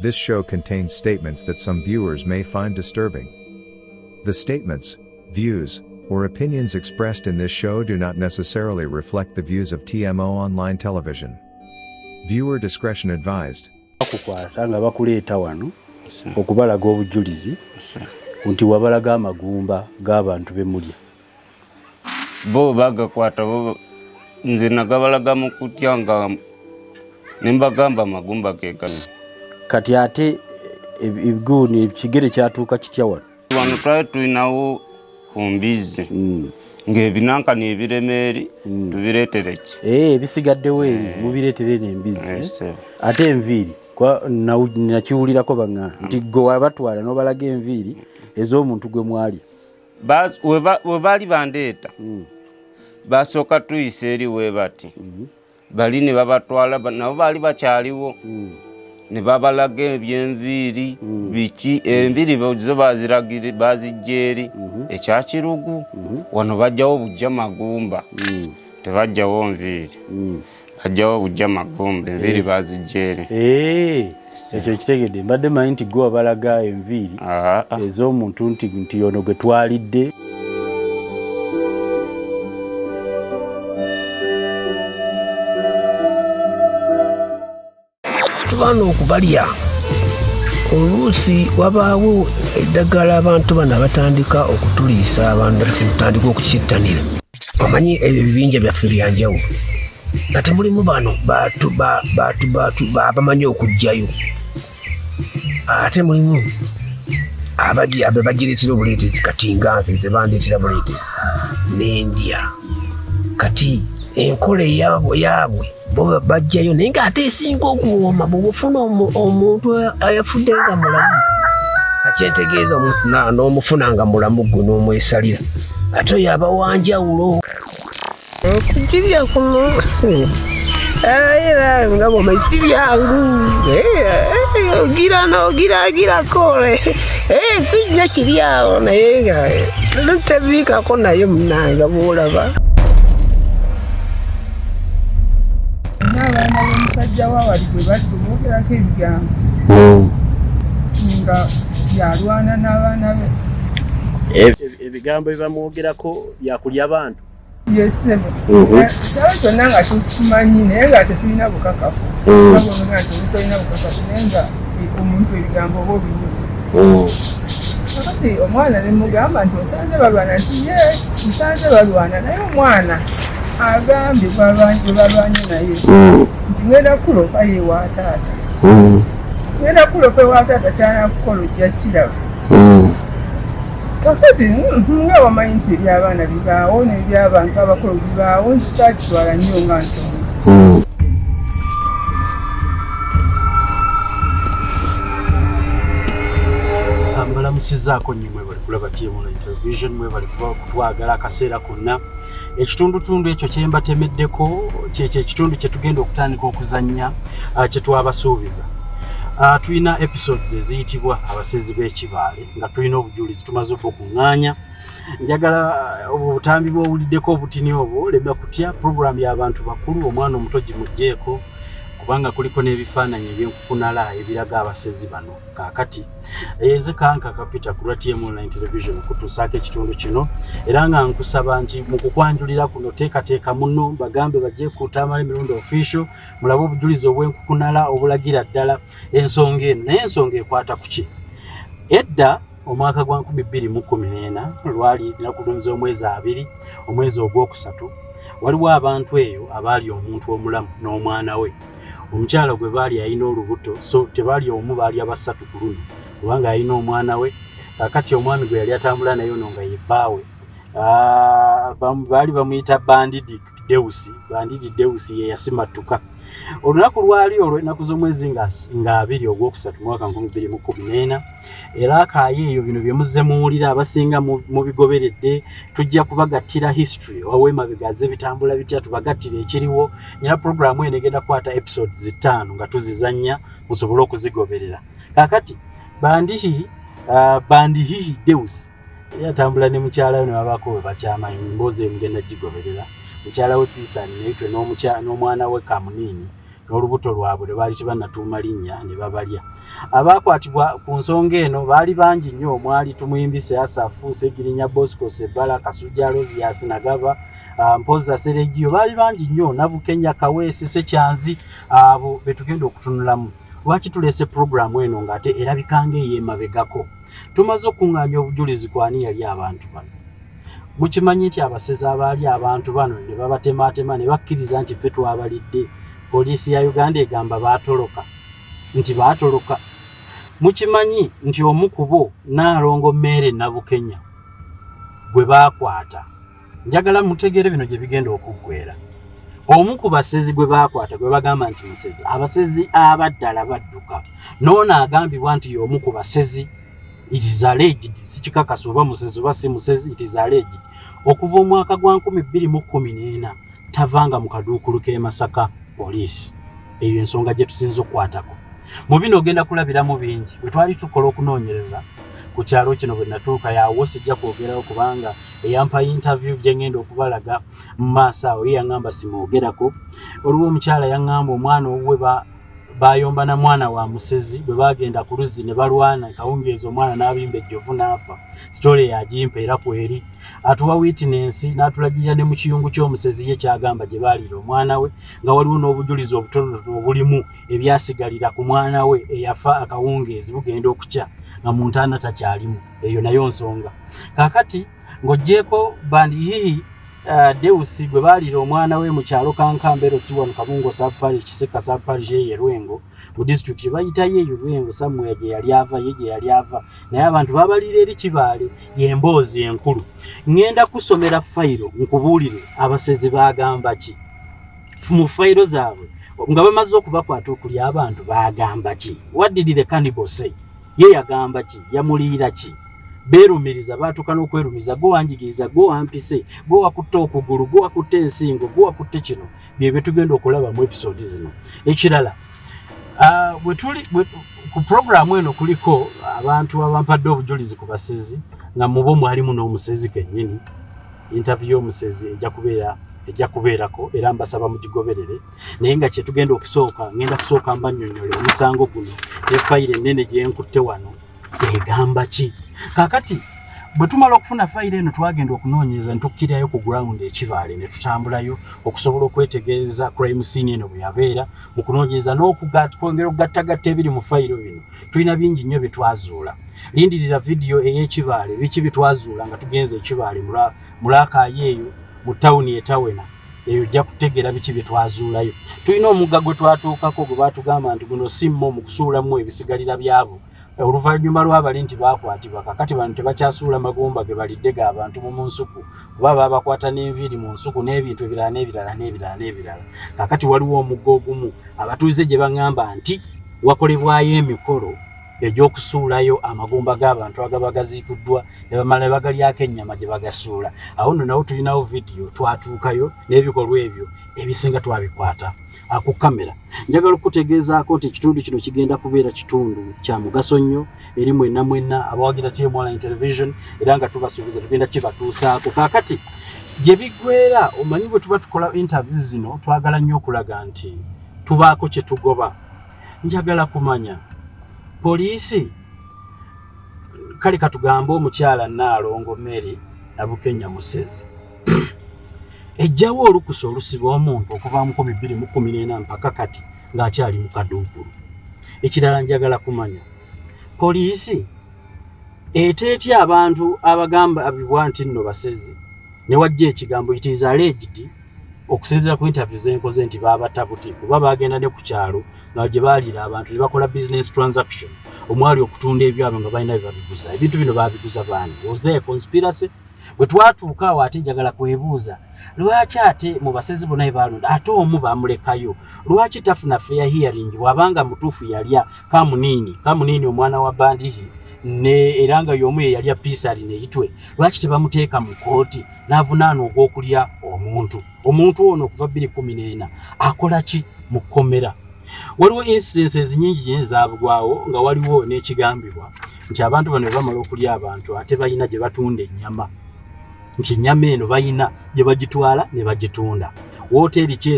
This show contains statements that some viewers may find disturbing. The statements, views, or opinions expressed in this show do not necessarily reflect the views of TMO Online Television. Viewer discretion advised. Okukwata nga bakuleeta wano okubalaga obujulizi nti wabalaga amagumba g'abantu bemulya. Bo bagakwata bo nze nagabalaga mu kutya nga nembagamba amagumba gekano. Kati ate ebiguuni ekigere kyatuuka kitya wano? Wano twali tulinawo kumbizi ng'ebinanka n'ebiremeeri tubireetere ki? Ebisigaddewo eri mubireetere n'embizi. Ate enviiri nakiwulirako baŋŋa nti gwe wabatwala n'obalaga enviiri ez'omuntu gwe mwalya. We baali bandeeta basooka tuyisa eri we bati bali ne babatwala nabo baali bakyaliwo ne babalaga ebyenviiri biki enviiri zo baziragire bazijja eri ekyakirugu wano bajjawo bujja magumba tebajjawo nviiri bajjawo bujja magumba enviiri bazijja eri. Ekyo ekitegedde mbadde manyi nti gwe wabalaga enviiri ez'omuntu nti ono gwe twalidde. Tubana okubalya oluusi wabaawo eddagala abantu bano batandika okutuliisa abantu batandika okukittanira. Omanyi ebyo ebibinja byaffe byanjawulo ate mulimu bano babamanyi okujjayo ate mulimu abe bagireetera obuleetezi kati nga nze ze bandeetera buleetezi n'endya kati enkola yaabwe bo bajjayo naye ng'ate esinga okuwooma bw'ofuna omuntu ayafudde nga mulamu akyentegeeza omuntu n'omufuna nga mulamu gwe n'omwesalira ate oyo aba wanjawulo okugirya kuno era nga bw'omanyi si byangu ogira kole sijja kiri awo naye nga tebiikako nayo munanga bw'olaba. N'abaana b'omusajja waawali bwe bali bamwogerako ebigambo nga yalwana n'abaana be. Ebigambo ebibamwogerako byakulya bantu. Yesebo kyalo kyonna nga tukimanyi naye nga tetulina bukakafu nga nti tolina bukakafu naye nga omuntu ebigambo oba obinyumu kakati omwana ne mugamba nti osanze balwana nti nsanze balwana naye omwana agambye bwe balwanye naye nti ngenda kulopa yeewa taata ngenda kulopa ewa taata kyanakukola ojja kiraba. Kakati nga wamanyi nti eby'abaana bibaawo n'eby'abantu abakulu bibaawo nti saakitwala nnyo nga nsonga. Mbalamusizaako nnyo mwebali kulaba TMO Online Television, mwebali kutwagala akaseera konna. Ekitundutundu ekyo kye mbatemeddeko kyekyo ekitundu kye tugenda okutandika okuzannya kye twabasuubiza. Tulina episodes eziyitibwa abasezi b'ekibaale nga tulina obujulizi tumaze okukuŋŋaanya. Njagala obutambi bw'owuliddeko obutini obwo lema kutya program y'abantu bakulu omwana omuto gimugjeeko kubanga kuliko n'ebifaananyi eby'enkukunala ebiraga abasezi bano. Kaakati nze kanka kapita ku TMO Online Television kutuusaako ekitundu kino era nga nkusaba nti mu kukwanjulira kuno teekateeka muno bagambe bajje ku Tamale Mirundi Official mulabe obujulizi obw'enkukunala obulagira ddala ensonga eno. Naye ensonga ekwata ku ki? Edda omwaka gwa 2014 lwali nakulonza omwezi 2 omwezi ogwokusatu waliwo abantu eyo abaali omuntu omulamu n'omwana we. Omukyala gwe baali ayina olubuto so tebaali omu baali abasatu ku luno kubanga ayina omwana we. Kakati omwami gwe yali atambula naye ono nga ye bbaawe baali bamuyita Bandidi Deusi ye yasimattuka. Olunaku lwali olwo ennaku z'omwezi nga 2 ogwokusatu mwaka 2014 era akaaye eyo bino bye muzze muwulira abasinga mu bigoberedde tujja kubagattira history ow'emabega bitambula bitya tubagattira ekiriwo. Nyina programu eno egenda kwata episodes 5 nga tuzizannya musobole okuzigoberera. Kakati Bandihi Deusi yatambula ne mukyala we babako bakyama mboze mugenda gigoberera mukyala we Pisa neyitwe n'omwana we Kamunini n'olubuto lwabwe bali kibanatuuma linnya ne babalya abakwatibwa ku nsonga eno baali bangi nnyo omwali Tumuyimbise Asafu Segirinya Bosco Sebala Kasujja Rosias Nagaba Mpoza Seregio baali bangi nnyo Nabukenya Kaweesi Sekyanzi abo betugenda okutunulamu lwaki tulese programu eno ng'ate erabikanga ey'emabegako tumaze okuŋŋaanya obujulizi kwani yali abantu bano mukimanyi nti abasezi abaali abantu bano ne babatemaatema ne bakkiriza nti ffe twabalidde poliisi ya Uganda egamba baatoloka nti baatoloka mukimanyi nti omu ku bo Naalongo Mere Nabukenya gwe baakwata njagala mutegeere bino gye bigenda okuggwera omu ku basezi gwe baakwata gwe bagamba nti musezi abasezi abaddala badduka n'ono agambibwa nti y'omu ku basezi it is alleged sikikakasa oba musezi oba si musezi it is alleged okuva omwaka gwa 2014 tavanga mu kaduukulu k'e Masaka poliisi eyo ensonga gye tusinza okukwatako mu bino ogenda kulabiramu bingi bwe twali tukola okunoonyereza ku kyalo kino bwe natuuka yaawo sijja kwogerawo kubanga eyampa interview gye ngenda okubalaga mu maaso awo ye yaŋŋamba simwogerako olwo omukyala yaŋŋamba omwana owuwe bayomba na mwana wa musezi bwe bagenda ku luzzi ne balwana kawungeezi omwana n'abimba ejjovu n'afa story yagimpa era kweri atuwa witness n'atulagirira ne mu kiyungu ky'omusezi ye kyagamba gye baaliira omwana we nga waliwo n'obujulizi obutonotono obulimu ebyasigalira ku mwana we eyafa akawungeezi bugenda okukya nga mu ntaana takyalimu eyo nayo nsonga kaakati ng'oggyeko bandi hihi Deusi gwe baaliira omwana we mu kyalo Kankambero si wano Kabungo Safari Kiseka Safari ye Rwengo mu district bayita ye Rwengo Samuel gye yali ava naye abantu babaliira eri Kibaale y'emboozi enkulu ngenda kusomera fayiro nkubuulire abasezi bagamba ki mu fayiro zaabwe nga bamaze okubakwata okuli abantu bagamba ki what did the cannibal say ye yagamba ki yamuliira ki berumiriza batuka n'okwerumiza go wanjigiriza go wampise go wakutte okugulu go wakutte ensingo go wakutte kino bye tugenda okulaba mu episode zino ekirala ku programu eno kuliko abantu abampadde obujulizi ku basezi nga mubo mwalimu n'omusezi kennyini interview y'omusezi ejja kubeerako era mbasaba mugigoberere naye nga kyetugenda okusooka ngenda kusooka mbannyonnyole omusango guno efayiro ennene gye nkutte wano egamba ki kakati bwe tumala okufuna fayiro eno twagenda okunoonyereza ne tukkirayo ku ground ekibaale ne tutambulayo okusobola okwetegereza crime scene eno bwe yabeera mu kunoonyereza n'okwongera okugattagatta ebiri mu fayiro bino tulina bingi nnyo bye twazuula lindirira vidiyo ey'ekibaale biki bye twazuula nga tugenze ekibaale mu laakaayi eyo mu tawuni etawena eyo ojja kutegeera biki bye twazuulayo tulina omugga gwe twatuukako gwe baatugamba nti guno simmo mu kusuulamu ebisigalira byabo oluvannyuma lw'abali nti baakwatibwa kakati bantu tebakyasuula magumba ge balidde ga abantu mu nsuku kuba babakwata n'enviiri mu nsuku n'ebintu ebirala kakati waliwo omugga ogumu abatuuze gye baŋŋamba nti wakolebwayo emikolo egy'okusuulayo amagumba g'abantu agaba gaziikuddwa ne bamala ne bagalyako ennyama gye bagasuula awo nno nawo tulinawo vidiyo twatuukayo n'ebikolwa ebyo ebisinga twabikwata ku kamera njagala okutegeezaako nti ekitundu kino kigenda kubeera kitundu kya mugaso nnyo eri mwenna abawagira TM Online Television era nga tubasuubiza tugenda kibatuusaako kaakati gye biggwera omanyi bwe tuba tukola interview zino twagala nnyo okulaga nti tubaako kye tugoba njagala kumanya poliisi kale katugambe omukyala Naalongo Mere Nabukenya musezi ejjawo olukusa olusiba omuntu okuva mu 2014 mpaka kati ng'akyali mu kaduukulu ekirala njagala kumanya poliisi eteetya abantu abagamba abibwa nti nno basezi ne wajja ekigambo it is alleged okusinziira ku interview zenkoze nti baabata buti kuba bagenda ne ku kyalo nga gye baaliira abantu ne bakola business transaction omwali okutunda ebyabwe nga balina bye babiguza ebintu bino baabiguza baani was there a conspiracy bwe twatuuka awo ate njagala kwebuuza lwaki ate mu basezi bonna balonda ate omu bamulekayo lwaki tafuna fair hearing bwabanga mutuufu yalya kamunini omwana wa bandihi ne era nga y'omu ye yalya piisali neyitwe lwaki tebamuteeka mu kooti n'avunaana ogw'okulya omuntu ono okuva 2014 akola ki mu kkomera waliwo incidences nyingi ezavugwawo nga waliwo n'ekigambibwa nti abantu bano bamala okulya abantu ate balina gye batunda ennyama nti ennyama eno balina gye bagitwala ne bagitunda wooteri ki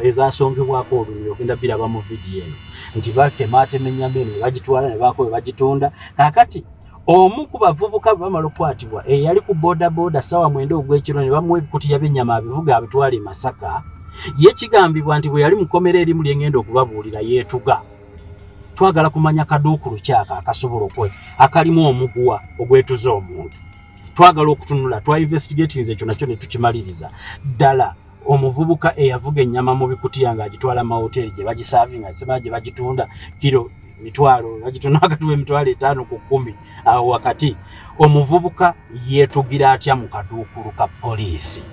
ezasongebwako olumiro ogenda biraba mu vidiyo eno nti batematema ennyama eno ne bagitwala ne baako bagitunda kaakati omu ku bavubuka bamala okukwatibwa eyali ku bodaboda ssaawa 9 ogw'ekiro ne bamuwa ebikutiya by'ennyama abivuga abitwala e Masaka ye kigambibwa nti bwe yali mukomera erimu lyengenda okubabuulira yeetuga twagala kumanya kaduukulu kyaka akasobola akalimu omuguwa ogwetuza omuntu twagala okutunula twa investigating ekyo nakyo ne tukimaliriza ddala omuvubuka eyavuga ennyama mu bikutiya ng'agitwala mahoteri gye bagisaavinga sema gye bagitunda kiro mitwalo bagitunda wakati w'emitwalo 5 ku 10 awo wakati omuvubuka yeetugira atya mu kaduukulu ka poliisi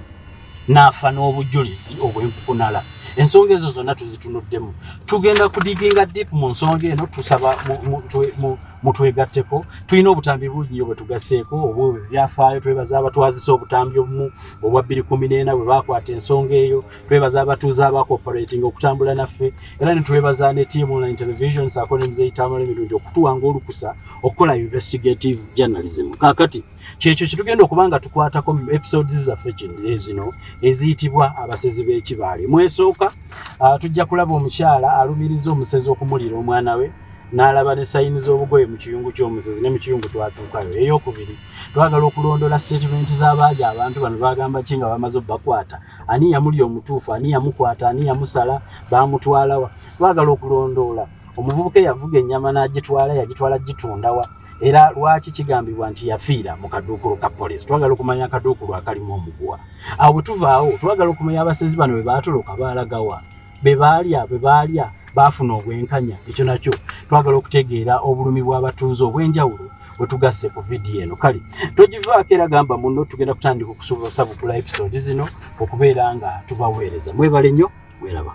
n'afa n'obujulizi obw'enkukunala ensonga ezo zonna tuzitunuddemu tugenda kudiginga deep mu nsonga eno tusaba mutwegatteko tulina obutambi bungi nnyo bwe tugasseeko obwo byafaayo twebaza abatwazisa obutambi obumu obwa 2014 bwe baakwata ensonga eyo twebaza abatuuze abacooperating okutambula naffe era ne twebaza ne team online television saako ne muzeyitambula emirungi okutuwanga olukusa okukola investigative journalism kaakati kyekyo kitugenda okuba nga tukwatako mu episodes zaffe zino eziyitibwa abasezi b'ekibaale mwesooka tujja kulaba omukyala alumiriza omusezi okumulira omwana we n'alaba ne sayini z'obugoye mu kiyungu ky'omusezi ne mu kiyungu twatuukayo ey'okubiri twagala okulondola statement z'abaaja abantu bano bagamba ki nga bamaze obbakwata ani yamuli omutuufu ani yamukwata ani yamusala baamutwalawa twagala okulondoola omuvubuka eyavuga ennyama n'agitwala yagitwala gitundawa era lwaki kigambibwa nti yafiira mu kaduukulu ka poliisi twagala okumanya akaduukulu akalimu omuguwa awo bwe tuvaawo twagala okumanya abasezi bano bwe baatoloka baalagawa be baalya baafuna obwenkanya ekyo nakyo twagala okutegeera obulumi bw'abatuuze obw'enjawulo bwe tugasse ku vidiyo eno kale togivaako era gamba muno tugenda kutandika okusabukula episode zino okubeera nga tubaweereza mwebale nnyo weraba